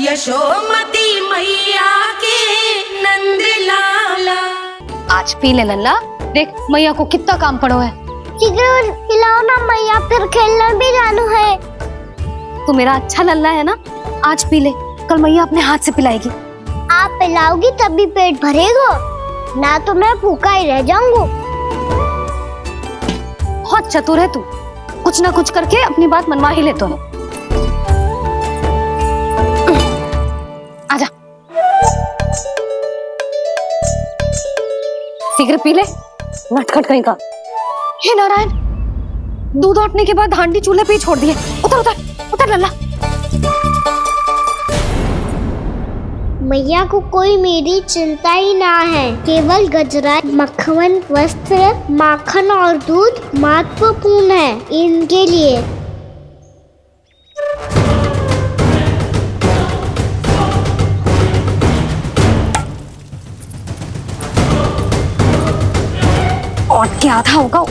यशोमती मैया के नंद लाला। आज पी ले लल्ला, देख मैया को कितना काम पड़ो है। शीघ्र पिलाओ ना मैया, फिर खेलने भी जाना है। तू मेरा अच्छा लल्ला है ना, आज पी ले, कल मैया अपने हाथ से पिलाएगी। आप पिलाओगी तभी पेट भरेगा, ना तो मैं भूखा ही रह जाऊंगा। बहुत चतुर है तू, कुछ ना कुछ करके अपनी बात मनवा ही लेता है। आजा, शीघ्र पी ले, नटखट कहीं का। हे नारायण, दूध औटने के बाद हांडी चूल्हे पे ही छोड़ दिए। उतर उतर उतर लल्ला। मैया को कोई मेरी चिंता ही ना है, केवल गजरा, मक्खन, वस्त्र, माखन और दूध महत्वपूर्ण है इनके लिए। और क्या आधा होगा।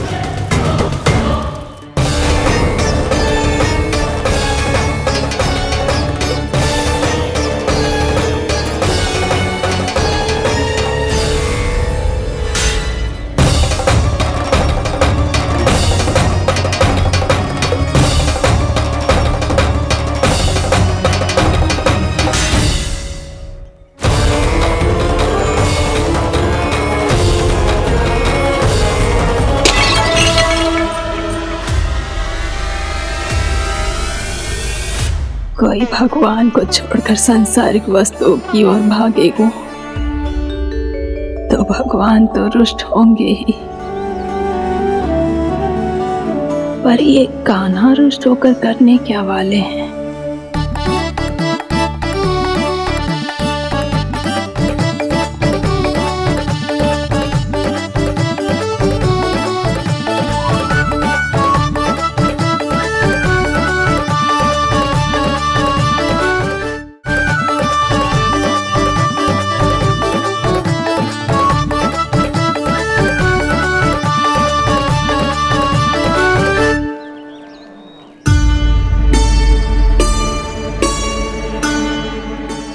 कोई भगवान को छोड़कर सांसारिक वस्तुओं की ओर भागेगा तो भगवान तो रुष्ट होंगे ही, पर ये कान्हा रुष्ट होकर करने क्या वाले हैं।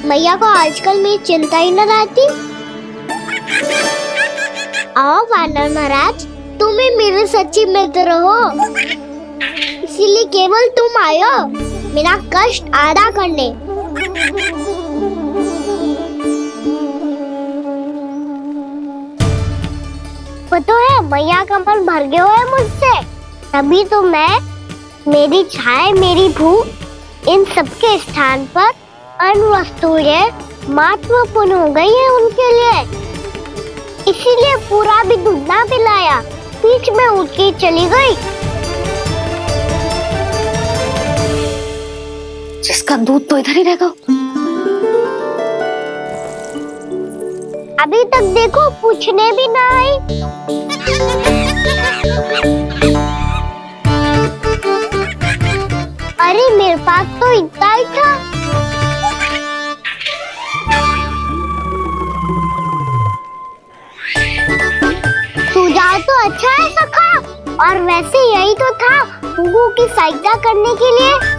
मैया को आजकल मेरी चिंता ही न रहती। आओ वानर महाराज, तुम ही मेरे सच्ची मित्र हो, इसीलिए केवल तुम आयो मेरा कष्ट आधा करने। पता है मैया का मन भर गया है मुझसे, तभी तो मैं, मेरी छाया, मेरी भूख, इन सबके स्थान पर अन्य वस्तुएं महत्वपूर्ण हो गई है उनके लिए। इसीलिए पूरा भी दूध ना पिलाया, बीच में उठ के चली गई। जिसका दूध तो इधर ही रहेगा। अभी तक देखो पूछने भी ना आई। अरे मेरे पास तो इतना ही था। सुझाव तो अच्छा है सखा, और वैसे यही तो था हुगू की सहायता करने के लिए।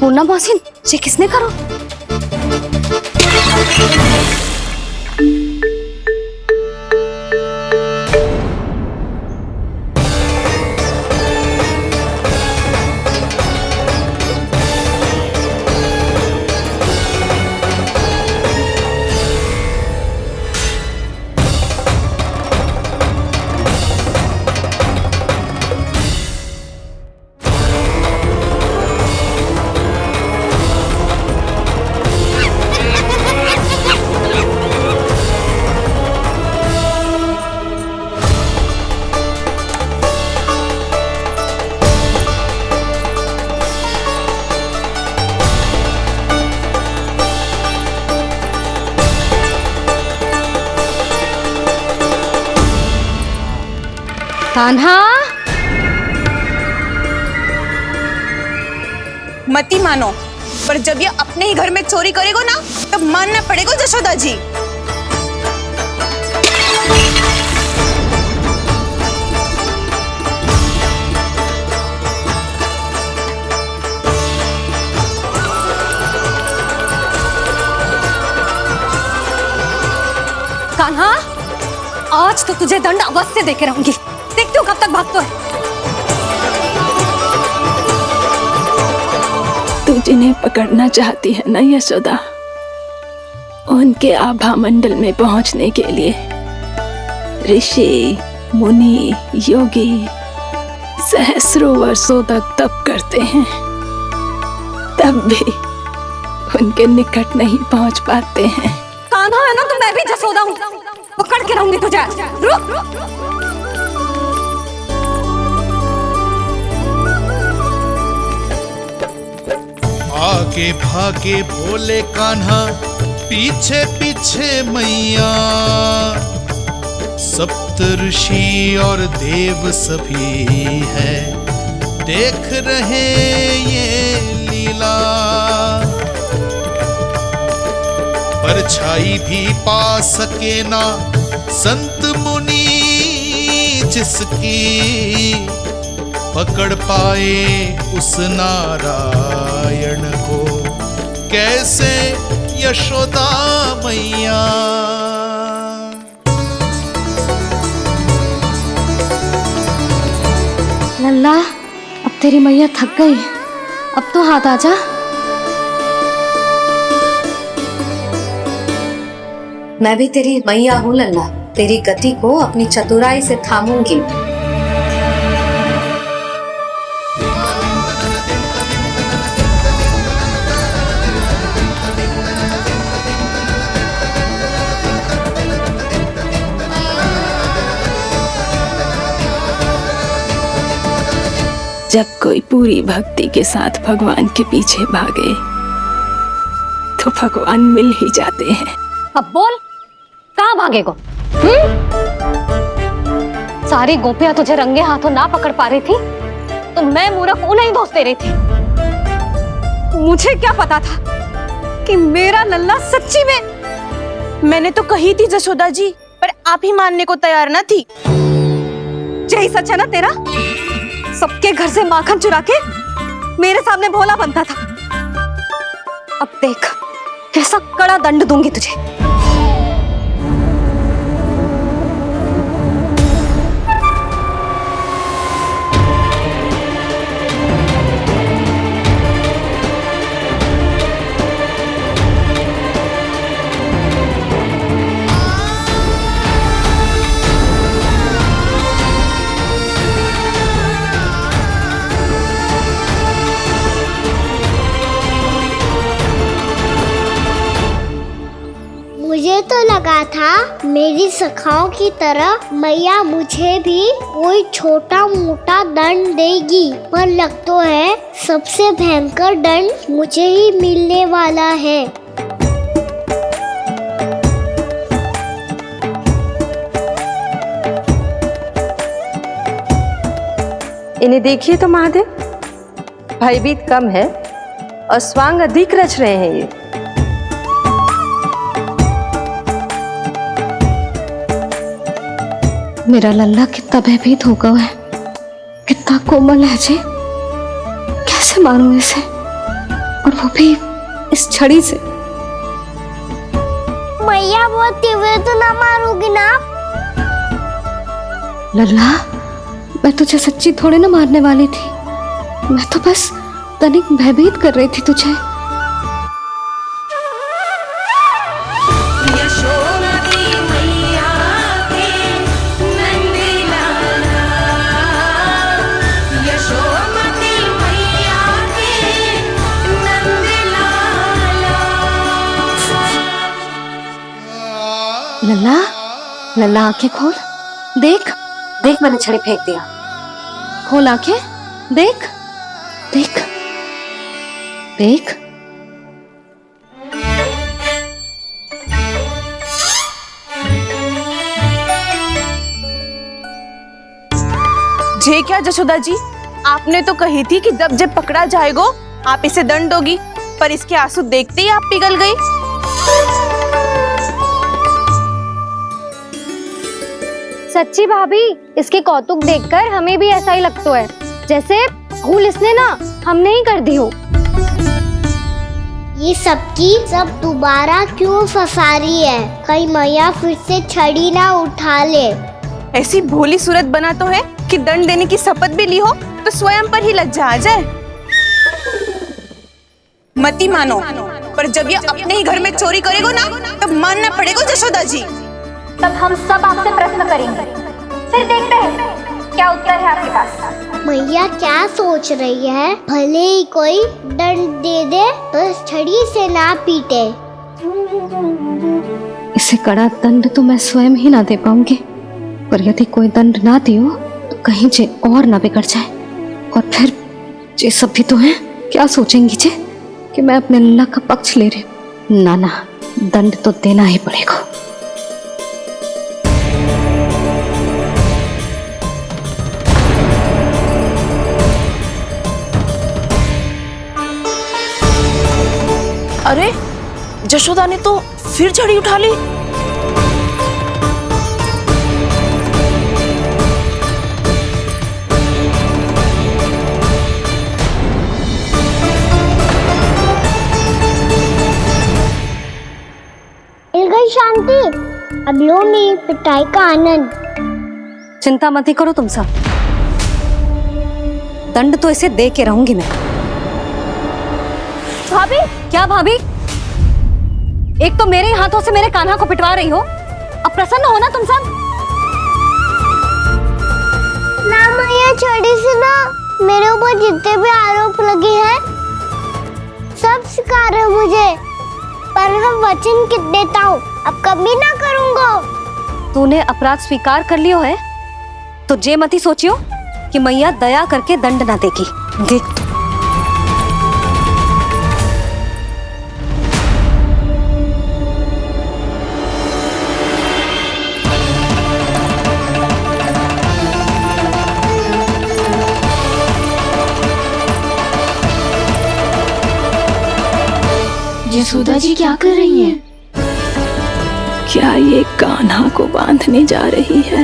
पूर्णा मौसी, ये किसने करो? कान्हा, मती मानो, पर जब ये अपने ही घर में चोरी करेगा ना तब मानना पड़ेगा जशोदा जी। कान्हा, आज तो तुझे दंड अवश्य देके रहूंगी। देखती हूँ कब तक भागता है। तू जिन्हें पकड़ना चाहती है ना यशोदा, उनके आभा मंडल में पहुंचने के लिए ऋषि, मुनि, योगी सहस्रों वर्षों तक तप करते हैं, तब भी उनके निकट नहीं पहुंच पाते हैं। कान्हा है ना, तो मैं भी जसोदा हूँ, पकड़ के रहूंगी तुझे। रुक। आगे भागे बोले कान्हा, पीछे पीछे मैया, सप्त ऋषि और देव सभी है, देख रहे ये लीला। परछाई भी पा सके ना संत मुनि जिसकी, पकड़ पाए उस नारायण को कैसे यशोदा मैया। लल्ला, अब तेरी मैया थक गई, अब तो हाथ आजा। मैं भी तेरी मैया हूँ लल्ला, तेरी गति को अपनी चतुराई से थामूंगी। जब कोई पूरी भक्ति के साथ भगवान के पीछे भागे तो भगवान मिल ही जाते हैं। अब बोल, कहाँ भागेगा? सारी गोपियां तुझे रंगे हाथों ना पकड़ पा रही थी तो मैं मूर्ख उन्हें ही दोष दे रही थी। मुझे क्या पता था कि मेरा लल्ला सच्ची में। मैंने तो कही थी जशोदा जी, पर आप ही मानने को तैयार ना थी। यही सच है ना तेरा? सबके घर से माखन चुरा के मेरे सामने भोला बनता था। अब देख कैसा कड़ा दंड दूंगी तुझे। मुझे तो लगा था मेरी सखाओं की तरह मैया मुझे भी कोई छोटा मोटा दंड देगी, पर लग तो है सबसे भयंकर दंड मुझे ही मिलने वाला है। इन्हें देखिए तो महादेव, भयभीत कम है और स्वांग अधिक रच रहे हैं ये। मेरा लल्ला कितना भयभीत हो गया है, कितना कोमल है जी। कैसे मारूं इसे, और वो भी इस छड़ी से। मैया बहुत तीव्र तो ना मारोगी ना? लल्ला, मैं तुझे सच्ची थोड़े ना मारने वाली थी, मैं तो बस तनिक भयभीत कर रही थी तुझे। लल्ला, लल्ला आंखें खोल, देख देख मैंने छड़ी फेंक दिया। खोल आंखें, देख देख देख। जे क्या जशोदा जी, आपने तो कही थी कि जब पकड़ा जाएगा आप इसे दंड दोगी, पर इसके आंसू देखते ही आप पिघल गई। सच्ची भाभी, इसके कौतुक देखकर हमें भी ऐसा ही लगता है जैसे भूल इसने ना हमने ही कर दी हो। ये सबकी सब दोबारा क्यों फंसा रही है? कहीं मैया फिर से छड़ी ना उठा ले। ऐसी भोली सूरत बना तो है कि दंड देने की शपथ भी ली हो तो स्वयं पर ही लज्जा आ जाए। मती मानो, पर जब ये अपने ही घर में चोरी करेगा ना तब मानना पड़ेगा जशोदा जी। तब हम सब आपसे प्रश्न करेंगे, फिर देखते हैं क्या उत्तर है आपके पास। मैया क्या सोच रही है? भले ही कोई दंड दे दे, बस छड़ी से ना पीटे। इसे कड़ा दंड तो मैं स्वयं ही ना दे पाऊंगी, पर यदि कोई दंड ना दियो तो कहीं जे और ना बिगड़ जाए, और फिर जे सब भी तो हैं, क्या सोचेंगी जे कि मैं अपने अल्लाह का पक्ष ले रही हूँ। ना ना, दंड तो देना ही पड़ेगा। अरे जशोदा ने तो फिर छड़ी उठा ली। मिल गई शांति, अब लो मेरी पिटाई का आनंद। चिंता मत ही करो तुम सब, दंड तो इसे दे के रहूंगी मैं। भाभी, क्या भाभी? एक तो मेरे हाथों से मेरे कान्हा को पिटवा रही हो, अब प्रसन्न हो ना तुम सब? ना मैया, छड़ी से ना मेरे ऊपर जितने भी आरोप लगे हैं सब स्वीकार है मुझे, पर हम वचन देता हूँ अब कभी ना करूँगा। तूने अपराध स्वीकार कर लियो है तो जे मत ही सोचियो कि मैया दया करके दंड ना देगी। देख यशोदा जी क्या कर रही हैं? क्या ये कान्हा को बांधने जा रही है?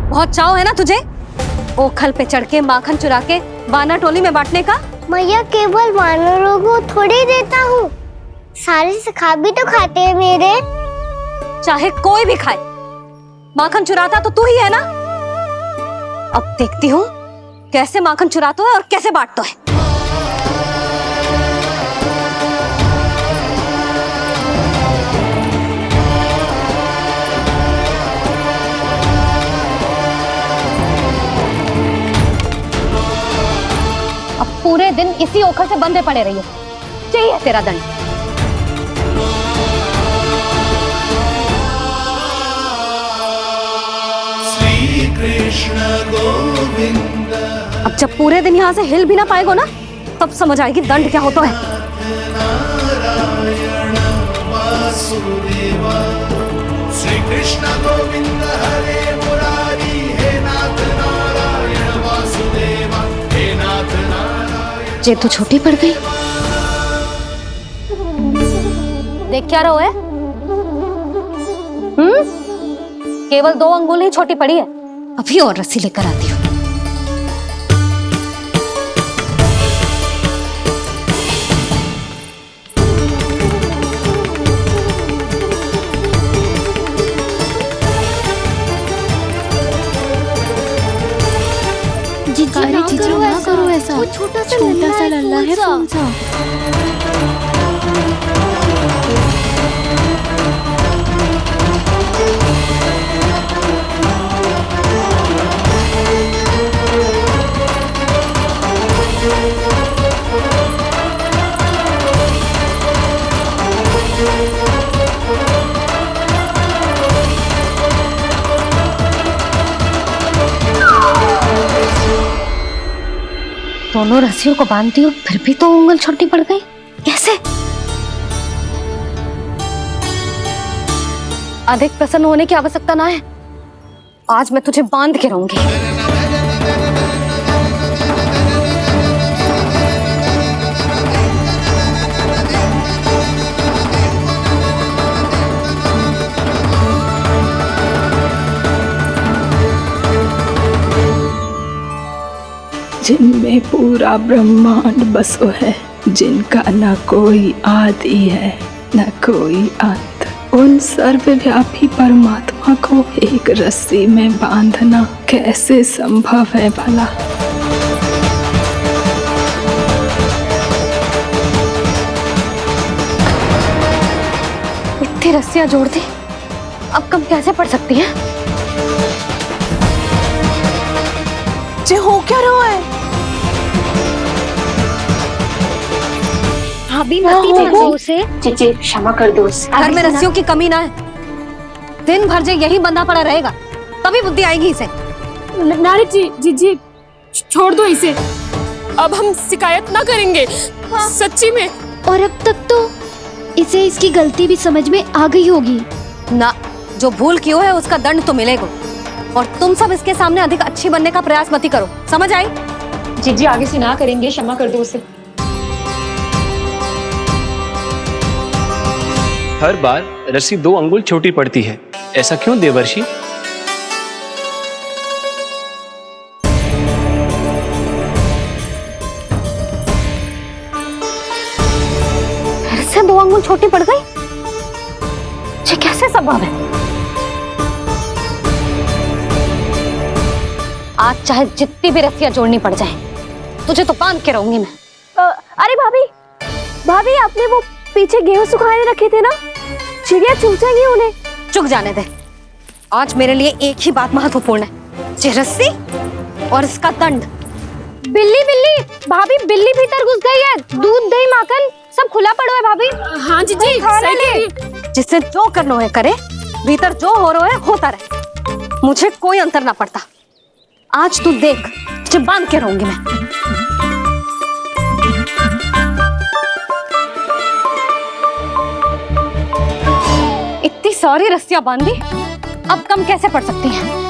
बहुत चाव है ना तुझे ओखल पे चढ़ के माखन चुरा के वानर टोली में बांटने का? मैया, केवल वानरों को थोड़ी देता हूँ, सारे सिखा भी तो खाते हैं मेरे। चाहे कोई भी खाए, माखन चुराता तो तू ही है ना। अब देखती हूँ कैसे माखन चुराता है और कैसे बांटता है। अब पूरे दिन इसी ओखल से बंधे पड़े रहिए, चाहिए तेरा दंड। कृष्ण गोविंद। अब जब पूरे दिन यहाँ से हिल भी ना पाएगो ना, तब समझ आएगी दंड क्या होता है। नारायण वासुदेव, श्री कृष्ण गोविंद हरे मुरारी, हे नाथ नारायण वासुदेव, हे नाथ नारायण। जे तो छोटी पड़ गई। देख क्या रहो है? केवल 2 अंगुल ही छोटी पड़ी है, अभी और रस्सी लेकर आती हूँ। जीजी ना करो ऐसा, छोटा सा लल्ला है कौन सा? दोनों रस्सियों को बांधती हूँ, फिर भी तो उंगल छोटी पड़ गई। कैसे? अधिक प्रसन्न होने की आवश्यकता ना है। आज मैं तुझे बांध के रहूंगी। जिनमें पूरा ब्रह्मांड बसो है, जिनका न कोई आदि है न कोई अंत, उन सर्वव्यापी परमात्मा को एक रस्सी में बांधना कैसे संभव है भला? इतनी रस्सियां जोड़ दी, अब कम कैसे पड़ सकती हैं? जे हो क्या रहा है? भाभी मती बंदो से जीजी क्षमा कर दो उसे। घर में रस्सियों की कमी ना है। दिन भर जो यही बंधा पड़ा रहेगा तभी बुद्धि आएगी इसे। नारी जी जीजी छोड़ दो इसे, अब हम शिकायत ना करेंगे। सच्ची में। और अब तक तो इसे इसकी गलती भी समझ में आ गई होगी ना। जो भूल की है उसका दंड तो मिलेगा। और तुम सब इसके सामने अधिक अच्छी बनने का प्रयास मत करो, समझ आई? जीजी आगे से ना करेंगे, क्षमा कर दो उसे। हर बार रस्सी 2 अंगुल छोटी पड़ती है, ऐसा क्यों देवर्षि? फिर से 2 अंगुल छोटी पड़ गई? ये कैसे संभव है? आज चाहे जितनी भी रस्सियां जोड़नी पड़ जाए, तुझे तो बांध के रहूंगी मैं। अरे भाभी आपने वो पीछे गेहूं सुखाए रखे थे ना, चिड़िया चुग जाएंगी उन्हें। चुक जाने दे। आज मेरे लिए एक ही बात महत्वपूर्ण है, ये रस्सी और इसका दंड। बिल्ली भाभी, बिल्ली भीतर घुस गई है। दूध दही माखन सब खुला पड़ा है भाभी। हाँ जीजी सही कह रही। जिससे जो करना है करे, भीतर जो हो रहा है होता रहे, मुझे कोई अंतर ना पड़ता। आज तू देख, तुझे बांध के रहूंगी मैं। इतनी सारी रस्सियां बांधी, अब कम कैसे पड़ सकती हैं?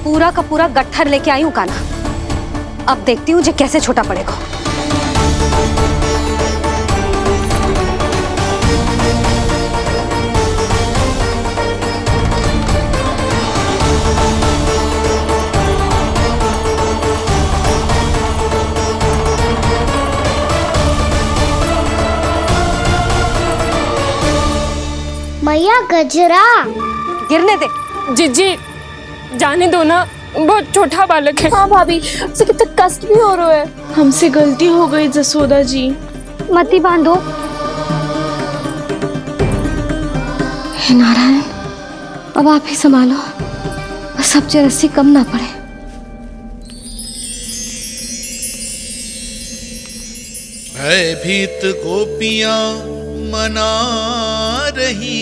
पूरा का पूरा गट्ठर लेके आई हूं काना। अब देखती हूँ जे कैसे छोटा पड़ेगा। मैया गजरा गिरने दे। जीजी जाने दो ना, बहुत छोटा बालक है। हाँ भाभी, उसे कितना कष्ट भी हो रहा है। हमसे गलती हो गई जसोदा जी। मती बांधो। हे नारायण, अब आप ही संभालो, बस अब जो रस्सी कम ना पड़े। भयभीत गोपियां मना रही,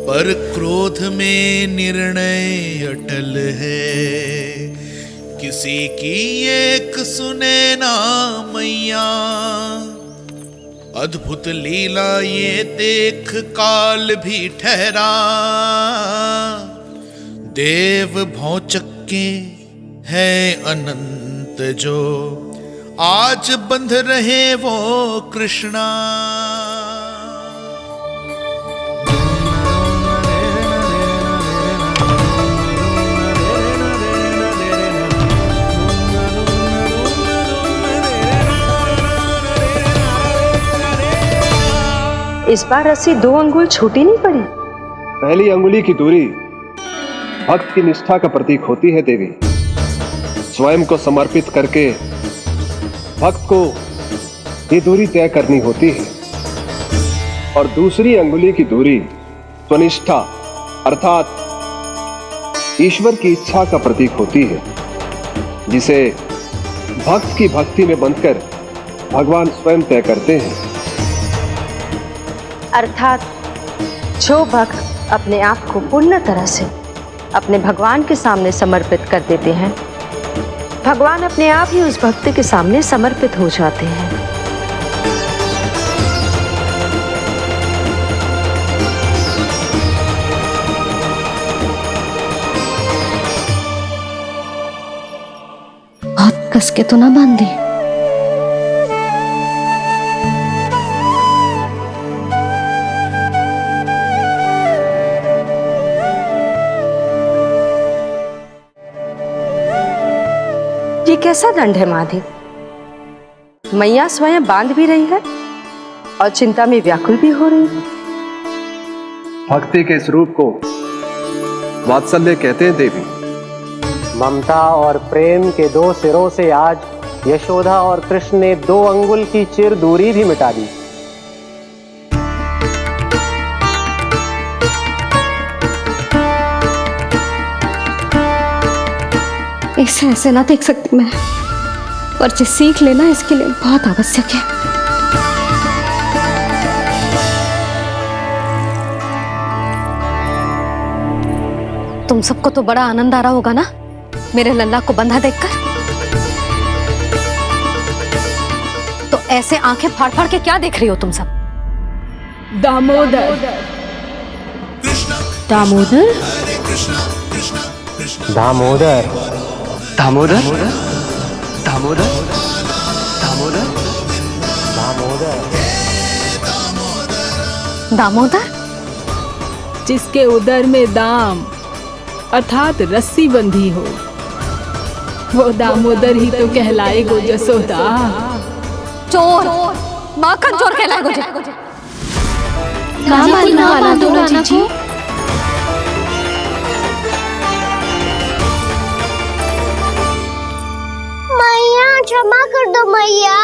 पर क्रोध में निर्णय अटल है। किसी की एक सुने ना मैया, अद्भुत लीला ये देख काल भी ठहरा। देव भौचक्के है अनंत जो, आज बंध रहे वो कृष्णा। इस बार रस्सी 2 अंगुल छोटी नहीं पड़ी। पहली अंगुली की दूरी भक्त की निष्ठा का प्रतीक होती है देवी। स्वयं को समर्पित करके भक्त को ये दूरी तय करनी होती है। और दूसरी अंगुली की दूरी स्वनिष्ठा अर्थात ईश्वर की इच्छा का प्रतीक होती है, जिसे भक्त की भक्ति में बंधकर भगवान स्वयं तय करते हैं। अर्थात जो भक्त अपने आप को पूर्ण तरह से अपने भगवान के सामने समर्पित कर देते हैं, भगवान अपने आप ही उस भक्त के सामने समर्पित हो जाते हैं। बहुत कस के तो ना बांधी। ये कैसा दंड है माधे? मैया स्वयं बांध भी रही है और चिंता में व्याकुल भी हो रही है। भक्ति के इस रूप को वात्सल्य कहते हैं देवी। ममता और प्रेम के दो सिरों से आज यशोदा और कृष्ण ने 2 अंगुल की चिर दूरी भी मिटा दी। इसे ऐसे ना देख सकती मैं, पर जो सीख लेना इसके लिए बहुत आवश्यक है। तुम सबको तो बड़ा आनंद आ रहा होगा ना मेरे लल्ला को बंधा देखकर। तो ऐसे आंखें फाड़ फाड़ के क्या देख रही हो तुम सब? दामोदर। दामोदर? दामोदर। दामोदर दामोदर दामोदर दामोदर दामोदर? जिसके उदर में दाम अर्थात रस्सी बंधी हो, वो दामोदर ही तो कहलाएगो जसोदा। चोर, माखन चोर कहलाएगो जे। ना बांधो राना को। मैया क्षमा कर दो मैया।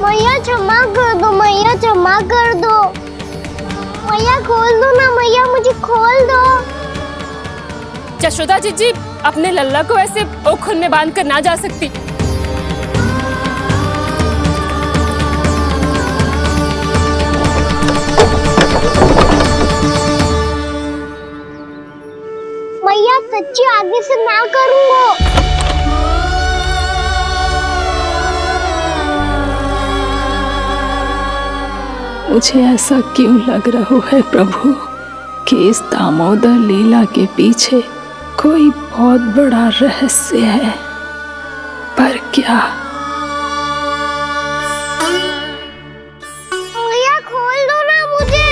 मैया क्षमा कर दो, मैया क्षमा कर दो। मैया खोल दो ना मैया, मुझे खोल दो। यशोदा जी अपने लल्ला को ऐसे ओखल में बांध कर ना जा सकती। मैया सच्ची आगे से ना करूंगा। मुझे ऐसा क्यों लग रहा है प्रभु कि इस दामोदर लीला के पीछे कोई बहुत बड़ा रहस्य है, पर क्या? मैया खोल दो ना मुझे।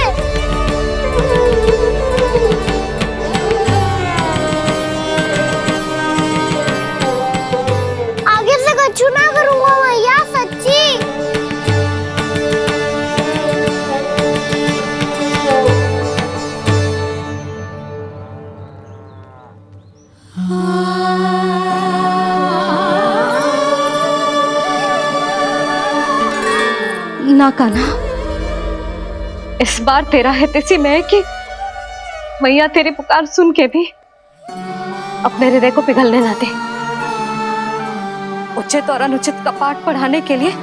आगे से कछु ना करूंगा मैया, सच्ची। ना कान्हा, इस बार तेरा है तेसी मैं कि मैया तेरी पुकार सुन के भी अपने हृदय को पिघलने ना दे। उचित और अनुचित का पाठ पढ़ाने के लिए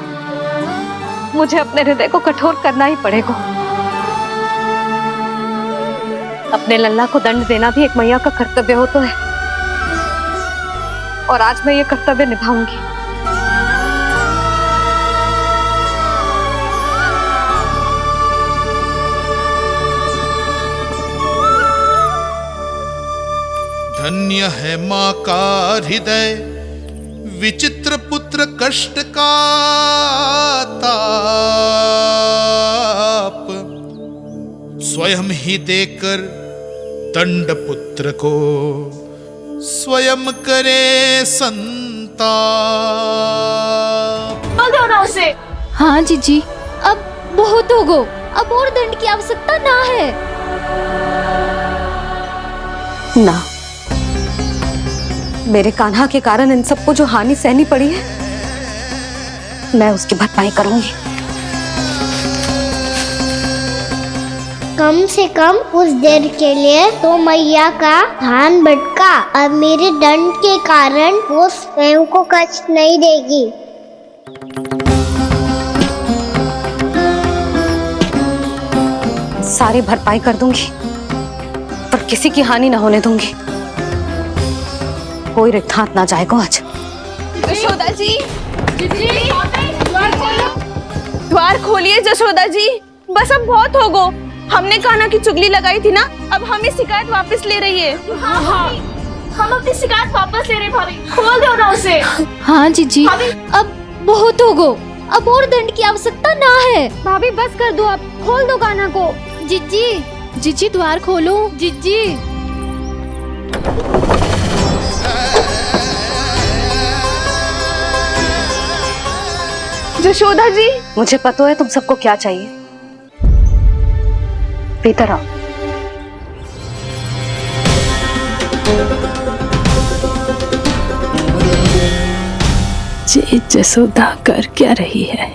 मुझे अपने हृदय को कठोर करना ही पड़ेगा। अपने लल्ला को दंड देना भी एक मैया का कर्तव्य हो तो है, और आज मैं ये कर्तव्य निभाऊंगी। धन्य है माँ का हृदय, विचित्र पुत्र कष्ट का ताप, स्वयं ही देकर दंड पुत्र को स्वयं करे संताप। पकड़ो ना उसे। हाँ जीजी, अब बहुत हो गो, अब और दंड की आवश्यकता ना है। ना, मेरे कान्हा के कारण इन सबको जो हानि सहनी पड़ी है, मैं उसकी भरपाई करूंगी। कम से कम कुछ देर के लिए तो मैया का ध्यान भटका और मेरे दंड के कारण वो स्वयं को कष्ट नहीं देगी। सारी भरपाई कर दूंगी, पर किसी की हानि ना होने दूंगी। कोई रिक्त हाथ ना जाएगा आज। जशोदा जी, द्वार खोलिए जशोदा जी। बस अब बहुत हो गो। हमने कान्हा की चुगली लगाई थी ना, अब हमें शिकायत वापस ले रही है। हाँ, हम अपनी शिकायत वापस ले रहे हैं भाभी, खोल दो ना उसे। हाँ जीजी, अब बहुत हो गो, अब और दंड की आवश्यकता ना है। भाभी बस कर दो, आप खोल दो कान्हा को। जीजी, जीजी द्वार खोलो। जीजी जशोदा जी, मुझे पता है तुम सबको क्या चाहिए। भीतर आओ। ये जसोदा कर क्या रही है?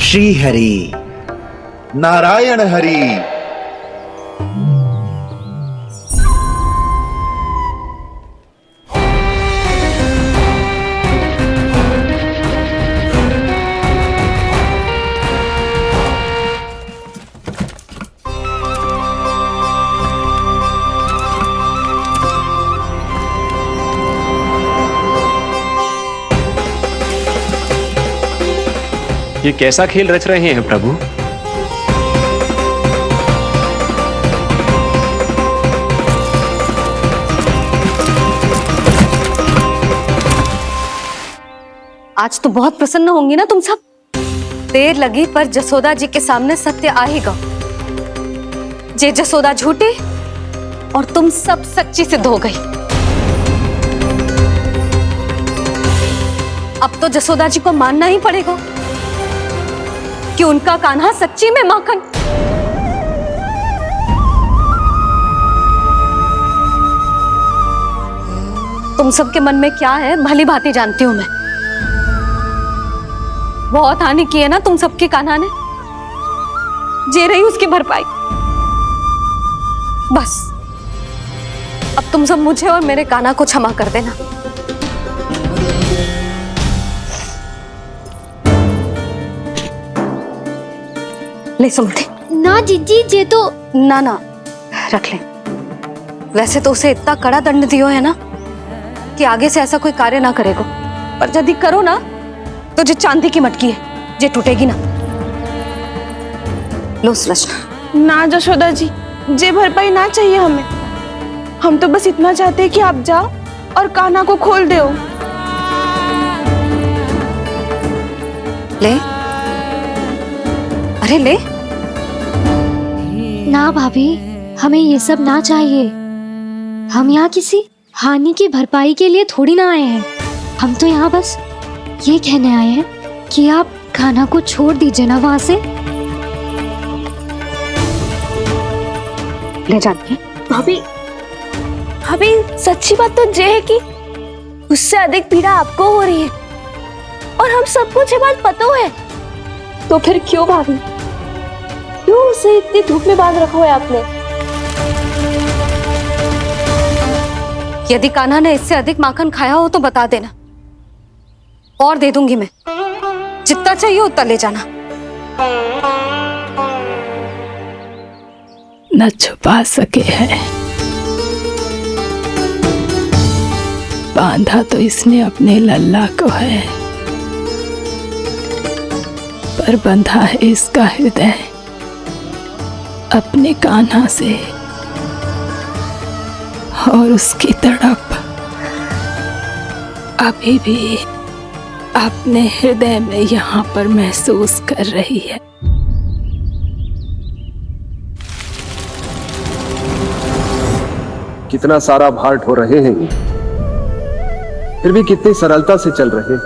श्री हरि, नारायण हरि। ये कैसा खेल रच रहे हैं प्रभु? आज तो बहुत प्रसन्न होंगी ना तुम सब। देर लगी पर जसोदा जी के सामने सत्य आएगा। जे जसोदा झूठी और तुम सब सच्ची सिद्ध हो गई। अब तो जसोदा जी को मानना ही पड़ेगा कि उनका कान्हा सच्ची में माखन। तुम सबके मन में क्या है भली भांति जानती हूं मैं। बहुत हानि की है ना तुम सबके कान्हा ने, जे रही उसकी भरपाई। बस अब तुम सब मुझे और मेरे कान्हा को क्षमा कर देना। ले सुमति। ना जीजी, जे तो ना ना रख ले। वैसे तो उसे इतना कड़ा दंड दियो है ना कि आगे से ऐसा कोई कार्य ना करेगा, पर यदि करो ना तो जो चांदी की मटकी है जे टूटेगी ना। लो सुलक्षणा। ना जशोदा जी, जे भरपाई ना चाहिए हमें। हम तो बस इतना चाहते हैं कि आप जाओ और कान्हा को खोल दो। ले, अरे ले। ना भाभी, हमें ये सब ना चाहिए। हम यहाँ किसी हानि की भरपाई के लिए थोड़ी ना आए हैं। हम तो यहाँ बस ये कहने आए हैं कि आप कान्हा को छोड़ दीजिए ना वहां से। ले जाइए। भाभी, भाभी सच्ची बात तो ये है कि उससे अधिक पीड़ा आपको हो रही है और हम सबको ये बात पता है। तो फिर क्यों भाभी, क्यों उसे इतनी धूप में बांध रखा है आपने? यदि कान्हा ने इससे अधिक माखन खाया हो तो बता देना, और दे दूंगी मैं। जितना चाहिए उतना ले जाना। न छुपा सके हैं, बांधा तो इसने अपने लल्ला को है, पर बंधा है इसका हृदय अपने कान्हा से, और उसकी तड़प अभी भी अपने हृदय में यहाँ पर महसूस कर रही है। कितना सारा भार ढो रहे हैं, फिर भी कितनी सरलता से चल रहे हैं।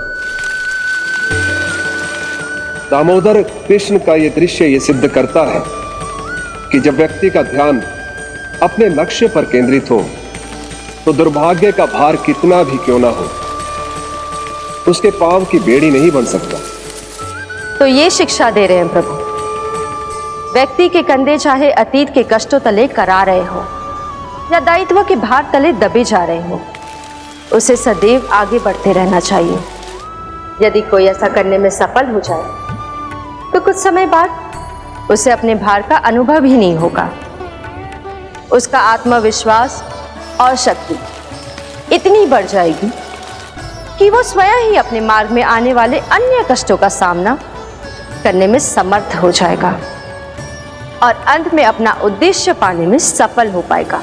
दामोदर कृष्ण का ये दृश्य ये सिद्ध करता है कि जब व्यक्ति का ध्यान अपने लक्ष्य पर केंद्रित हो तो दुर्भाग्य का भार कितना भी क्यों ना हो, उसके पांव की बेड़ी नहीं बन सकता। तो ये शिक्षा दे रहे हैं प्रभु, व्यक्ति के कंधे चाहे अतीत के कष्टों तले करा रहे हो या दायित्व के भार तले दबे जा रहे हो, उसे सदैव आगे बढ़ते रहना चाहिए। यदि कोई ऐसा करने में सफल हो जाए तो कुछ समय बाद उसे अपने भार का अनुभव ही नहीं होगा। उसका आत्मविश्वास और शक्ति इतनी बढ़ जाएगी कि वो स्वयं ही अपने मार्ग में आने वाले अन्य कष्टों का सामना करने में समर्थ हो जाएगा और अंत में अपना उद्देश्य पाने में सफल हो पाएगा।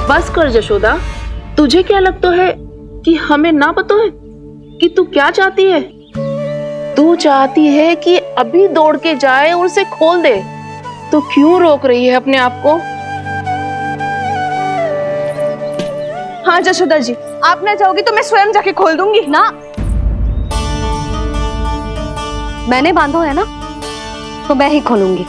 बस कर जशोदा, तुझे क्या लगता है कि हमें ना पता है कि तू क्या चाहती है? तू चाहती है कि अभी दौड़ के जाए और उसे खोल दे, तो क्यों रोक रही है अपने आप को? हाँ जशोदा जी, आप ना चाहोगी तो मैं स्वयं जाके खोल दूंगी। ना, मैंने बांधो है ना, तो मैं ही खोलूंगी।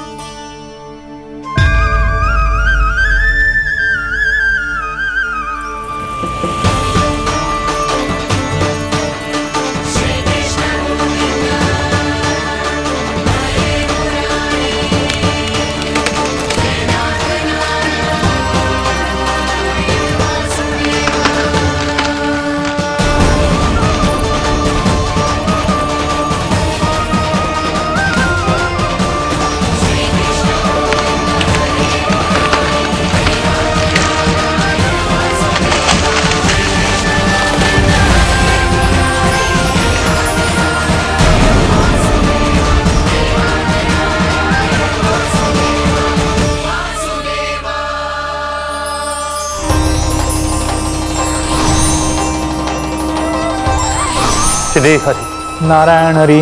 श्री हरि नारायण हरि,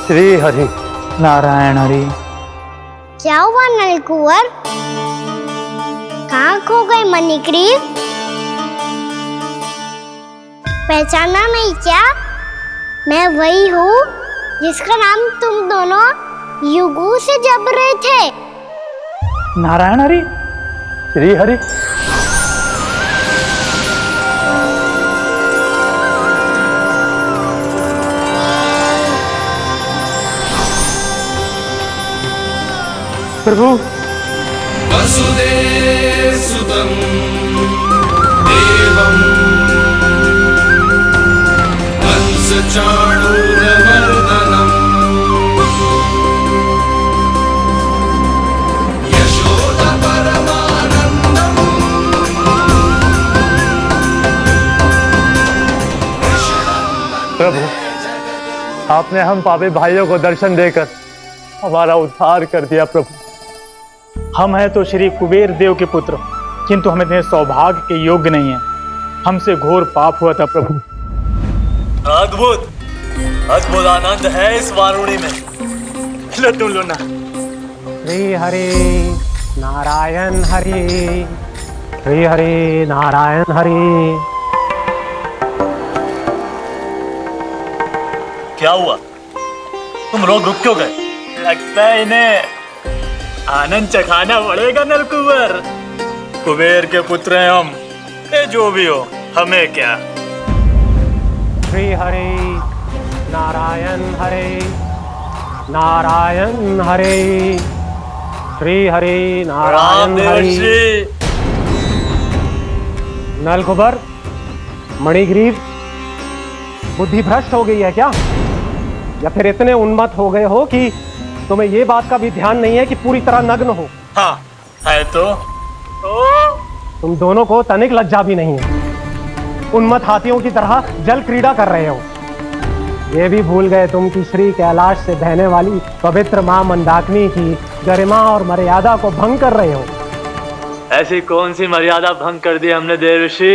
श्री हरि नारायण हरि। क्या हुआ नलकुंवर? कहाँ खो गए मणिग्रीव? पहचाना नहीं क्या? मैं वही हूँ जिसका नाम तुम दोनों युगों से जप रहे थे। नारायण हरि, श्री हरि। प्रभु, वसुदेव सुतं देवं कंस चाणूरमर्दनम् यशोदा परमानंदम्। प्रभु, आपने हम पापी भाइयों को दर्शन देकर हमारा उद्धार कर दिया। प्रभु, हम हैं तो श्री कुबेर देव के पुत्र, किंतु हम इतने सौभाग्य के योग्य नहीं हैं। हमसे घोर पाप हुआ था प्रभु। अद्भुत अद्भुत आनंद है इस वारुणी में। लो तुम लो ना। श्री हरि नारायण हरि, श्री हरि नारायण हरि। क्या हुआ? तुम रोक क्यों गए? लगता है इन्हें आनंद चखाना पड़ेगा नलकुंवर। कुबेर के पुत्र हैं हम, ये जो भी हो हमें क्या। श्री हरि नारायण हरि, नारायण हरि, श्री हरि नारायण हरि। नलकुबर, मणिग्रीव, बुद्धि भ्रष्ट हो गई है क्या? या फिर इतने उन्मत्त हो गए हो कि तुम्हें ये बात का भी ध्यान नहीं है कि पूरी तरह नग्न हो? हाँ है तो। तुम दोनों को तनिक लज्जा भी नहीं है। उन्मत्त हाथियों की तरह जल क्रीड़ा कर रहे हो। ये भी भूल गए तुम कि श्री कैलाश से बहने वाली पवित्र मां मंदाकिनी की गरिमा और मर्यादा को भंग कर रहे हो। ऐसी कौन सी मर्यादा भंग कर दी हमने देव ऋषि?